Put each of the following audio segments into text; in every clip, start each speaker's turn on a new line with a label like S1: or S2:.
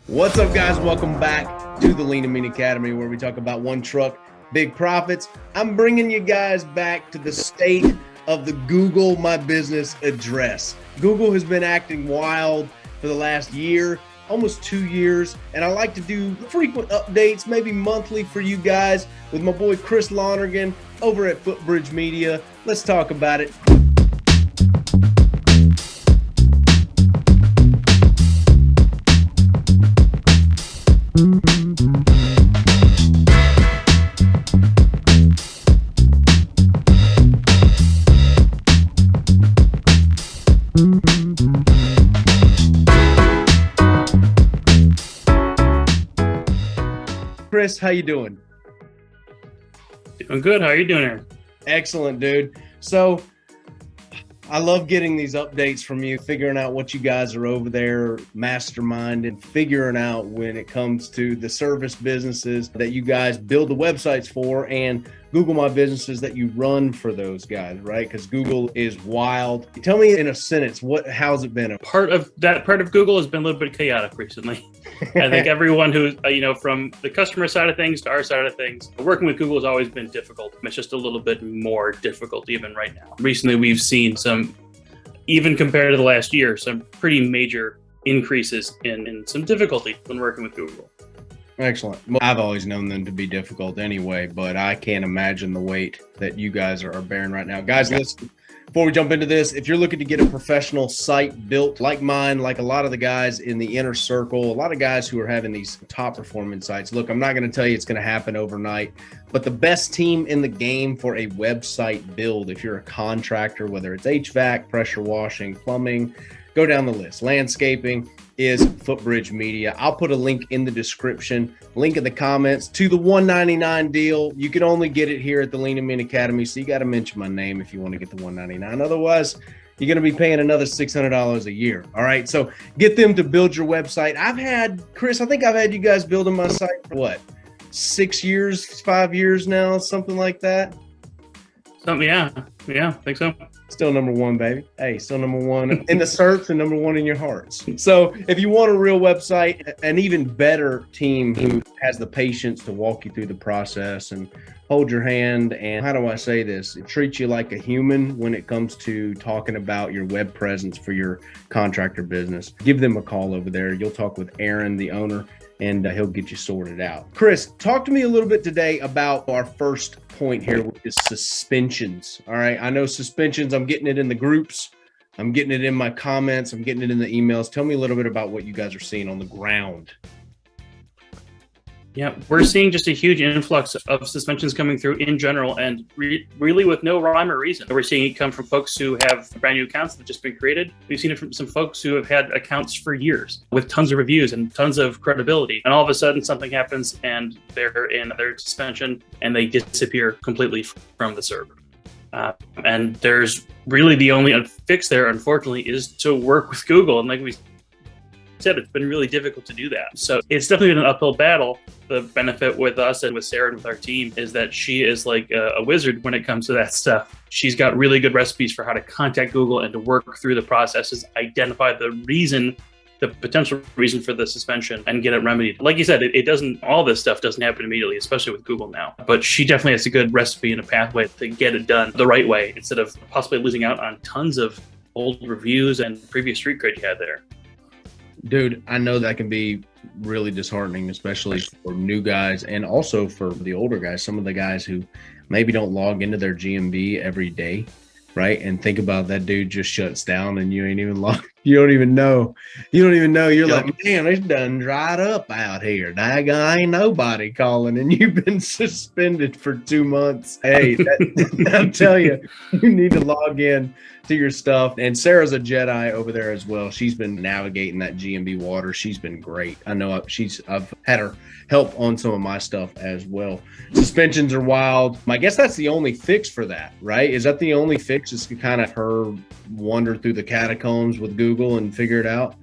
S1: What's up, guys? Welcome back to the Lean and Mean Academy, where we talk about one truck, big profits. I'm bringing you guys back to the state of the Google My Business address. Google has been acting wild for the last year, almost 2 years, and I like to do frequent updates, maybe monthly for you guys, with my boy Chris Lonergan over at Footbridge Media. Let's talk about it. Chris, how you doing?
S2: Doing good. How are you doing, Aaron?
S1: Excellent, dude. So I love getting these updates from you, figuring out what you guys are over there masterminding, figuring out when it comes to the service businesses that you guys build the websites for and Google My Businesses that you run for those guys, right? Because Google is wild. Tell me in a sentence, how's it been?
S2: Part of Google has been a little bit chaotic recently. I think everyone who, from the customer side of things to our side of things, working with Google has always been difficult. It's just a little bit more difficult even right now. Recently, we've seen some, even compared to the last year, some pretty major increases in some difficulty when working with Google.
S1: Excellent. Well, I've always known them to be difficult anyway, but I can't imagine the weight that you guys are bearing right now. Guys, listen, before we jump into this, if you're looking to get a professional site built like mine, like a lot of the guys in the inner circle, a lot of guys who are having these top performing sites, look, I'm not going to tell you it's going to happen overnight, but the best team in the game for a website build, if you're a contractor, whether it's HVAC, pressure washing, plumbing, go down the list, landscaping, is Footbridge Media. I'll put a link in the description, link in the comments to the $199 deal. You can only get it here at the Lean and Mean Academy, so you got to mention my name if you want to get the $199. Otherwise, you're going to be paying another $600 a year. All right, so get them to build your website. Chris, I think I've had you guys building my site for what, 6 years, 5 years now, something like that?
S2: Yeah, I think so.
S1: Still number one, baby. Hey, still number one in the search and number one in your hearts. So if you want a real website, an even better team who has the patience to walk you through the process and hold your hand, and how do I say this? Treat you like a human when it comes to talking about your web presence for your contractor business. Give them a call over there. You'll talk with Aaron, the owner, and he'll get you sorted out. Chris, talk to me a little bit today about our first point here, which is suspensions. All right, I know suspensions. I'm getting it in the groups. I'm getting it in my comments. I'm getting it in the emails. Tell me a little bit about what you guys are seeing on the ground.
S2: Yeah, we're seeing just a huge influx of suspensions coming through in general, and really with no rhyme or reason. We're seeing it come from folks who have brand new accounts that have just been created. We've seen it from some folks who have had accounts for years with tons of reviews and tons of credibility. And all of a sudden something happens and they're in their suspension and they disappear completely from the server. And there's really the only fix there, unfortunately, is to work with Google. And like we said, it's been really difficult to do that. So it's definitely been an uphill battle. The benefit with us and with Sarah and with our team is that she is like a wizard when it comes to that stuff. She's got really good recipes for how to contact Google and to work through the processes, identify the potential reason for the suspension and get it remedied. Like you said, all this stuff doesn't happen immediately, especially with Google now. But she definitely has a good recipe and a pathway to get it done the right way instead of possibly losing out on tons of old reviews and previous street cred you had there.
S1: Dude, I know that can be really disheartening, especially for new guys and also for the older guys, some of the guys who maybe don't log into their GMB every day, right? And think about that dude just shuts down and you ain't even you don't even know. You're like, man, it's done dried up out here. Daggone, ain't nobody calling and you've been suspended for 2 months. Hey, I'll tell you, you need to log in to your stuff. And Sarah's a Jedi over there as well. She's been navigating that GMB water. She's been great. I know I've had her help on some of my stuff as well. Suspensions are wild. I guess that's the only fix for that, right? Is that the only fix? Is kind of her wander through the catacombs with Google and figure it out?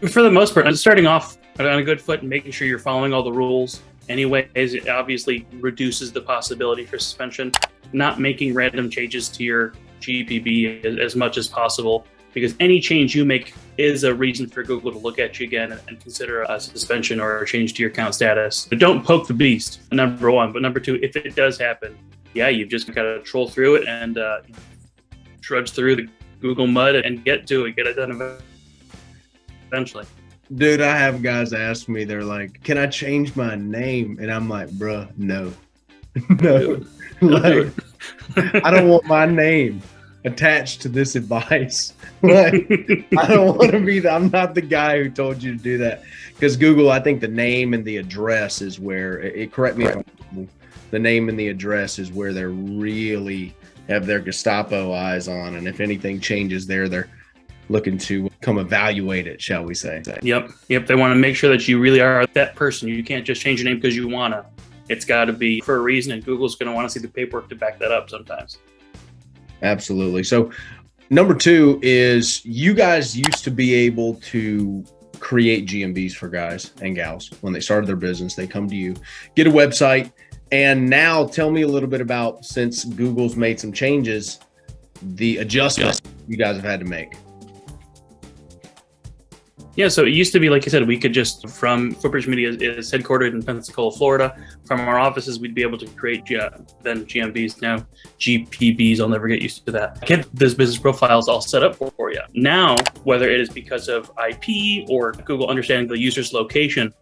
S2: For the most part, starting off on a good foot and making sure you're following all the rules. Anyways, it obviously reduces the possibility for suspension. Not making random changes to your GPB as much as possible. because any change you make is a reason for Google to look at you again and consider a suspension or a change to your account status. But don't poke the beast, number one. But number two, if it does happen, yeah, you've just got to troll through it and trudge through the Google mud and get to it, get it done eventually.
S1: Dude, I have guys ask me, they're like, can I change my name? And I'm like, bruh, no. No. Like, I don't want my name attached to this advice. Like, I don't want to be I'm not the guy who told you to do that. Because Google, I think the name and the address is where, correct me if I'm wrong, the name and the address is where they're really have their Gestapo eyes on. And if anything changes there, they're looking to come evaluate it, shall we say.
S2: Yep. They want to make sure that you really are that person. You can't just change your name because you want to. It's got to be for a reason, and Google's going to want to see the paperwork to back that up sometimes.
S1: Absolutely. So number two is you guys used to be able to create GMBs for guys and gals. When they started their business, they come to you, get a website. And now tell me a little bit about, since Google's made some changes, the adjustments you guys have had to make.
S2: Yeah, so it used to be, like I said, we could just, from Footbridge Media is headquartered in Pensacola, Florida. From our offices, we'd be able to create then GMBs, now GPBs. I'll never get used to that. Get those business profiles all set up for you. Now, whether it is because of IP or Google understanding the user's location,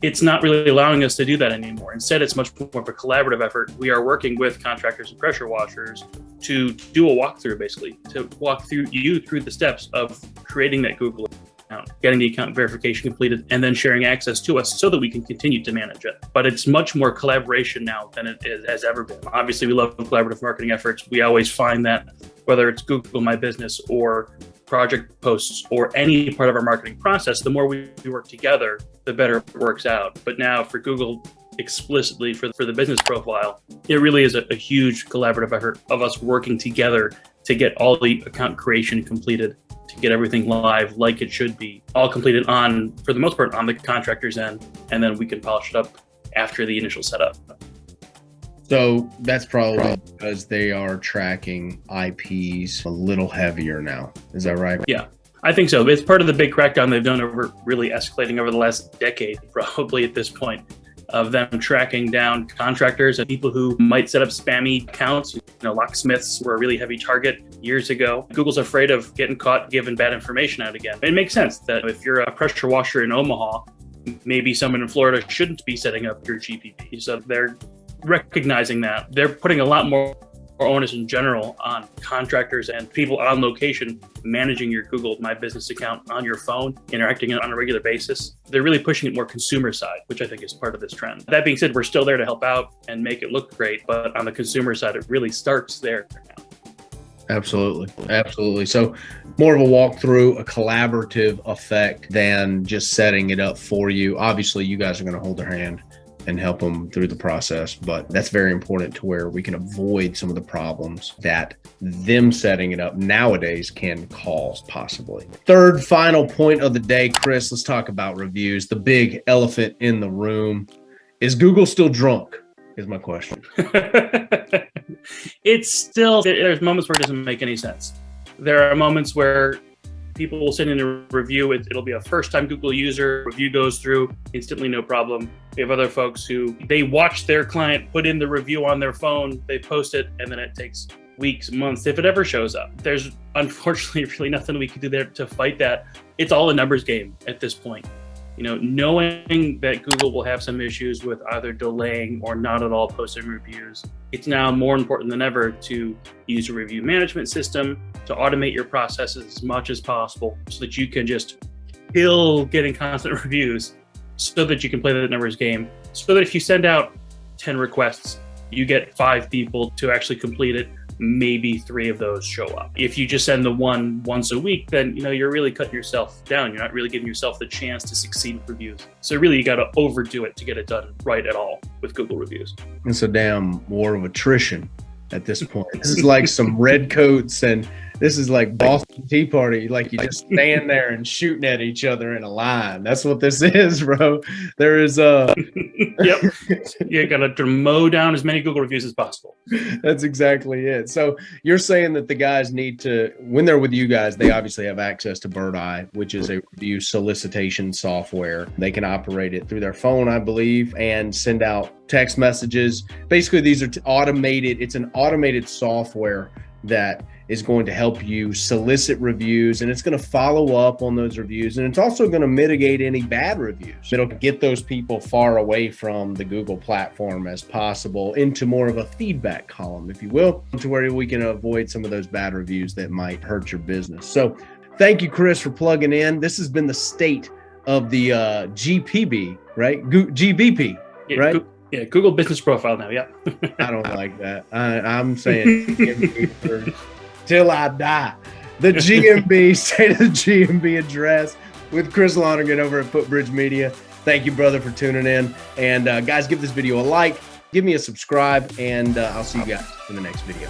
S2: it's not really allowing us to do that anymore. Instead, it's much more of a collaborative effort. We are working with contractors and pressure washers to do a walkthrough, basically, to walk through the steps of creating that Google account, getting the account verification completed, and then sharing access to us so that we can continue to manage it. But it's much more collaboration now than it has ever been. Obviously, we love collaborative marketing efforts. We always find that whether it's Google My Business or project posts or any part of our marketing process, the more we work together, the better it works out. But now for Google explicitly for the business profile, it really is a huge collaborative effort of us working together to get all the account creation completed, to get everything live like it should be, all completed on, for the most part, on the contractor's end, and then we can polish it up after the initial setup.
S1: So that's probably because they are tracking IPs a little heavier now. Is that right?
S2: Yeah, I think so. It's part of the big crackdown they've done over really escalating over the last decade, probably at this point, of them tracking down contractors and people who might set up spammy accounts. Locksmiths were a really heavy target years ago. Google's afraid of getting caught giving bad information out again. It makes sense that if you're a pressure washer in Omaha, maybe someone in Florida shouldn't be setting up your GPP. So they're recognizing that. They're putting a lot more onus in general on contractors and people on location managing your Google My Business account on your phone, interacting on a regular basis. They're really pushing it more consumer side, which I think is part of this trend. That being said, we're still there to help out and make it look great, but on the consumer side, it really starts there now.
S1: Absolutely. So more of a walkthrough, a collaborative effect than just setting it up for you. Obviously, you guys are going to hold their hand and help them through the process. But that's very important to where we can avoid some of the problems that them setting it up nowadays can cause possibly. Third, final point of the day, Chris, let's talk about reviews. The big elephant in the room. Is Google still drunk? Is my question.
S2: It's still, there's moments where it doesn't make any sense. There are moments where people will send in a review. It'll be a first-time Google user. Review goes through instantly, no problem. We have other folks who they watch their client put in the review on their phone, they post it, and then it takes weeks, months, if it ever shows up. There's unfortunately really nothing we can do there to fight that. It's all a numbers game at this point. Knowing that Google will have some issues with either delaying or not at all posting reviews, it's now more important than ever to use a review management system to automate your processes as much as possible so that you can just kill getting constant reviews so that you can play the numbers game. So that if you send out 10 requests, you get 5 people to actually complete it. Maybe 3 of those show up. If you just send the one once a week, then you're really cutting yourself down. You're not really giving yourself the chance to succeed with reviews. So really, you got to overdo it to get it done right at all with Google reviews.
S1: It's a damn war of attrition at this point. This is like some red coats and This is like Boston Tea Party. Like you just stand there and shooting at each other in a line. That's what this is, bro. There is
S2: Yep. You got to mow down as many Google reviews as possible.
S1: That's exactly it. So you're saying that the guys need to, when they're with you guys, they obviously have access to Birdeye, which is a review solicitation software. They can operate it through their phone, I believe, and send out text messages. Basically, these are automated. It's an automated software that is going to help you solicit reviews, and it's going to follow up on those reviews, and it's also going to mitigate any bad reviews. It'll get those people far away from the Google platform as possible into more of a feedback column, if you will, to where we can avoid some of those bad reviews that might hurt your business. So thank you, Chris, for plugging in. This has been the state of the GPB, right? GBP, right?
S2: Google Business Profile now, yeah.
S1: I don't like that. I'm saying GMB till I die. The GMB, State of the GMB address with Chris Lonergan over at Footbridge Media. Thank you, brother, for tuning in. And guys, give this video a like, give me a subscribe, and I'll see you guys in the next video.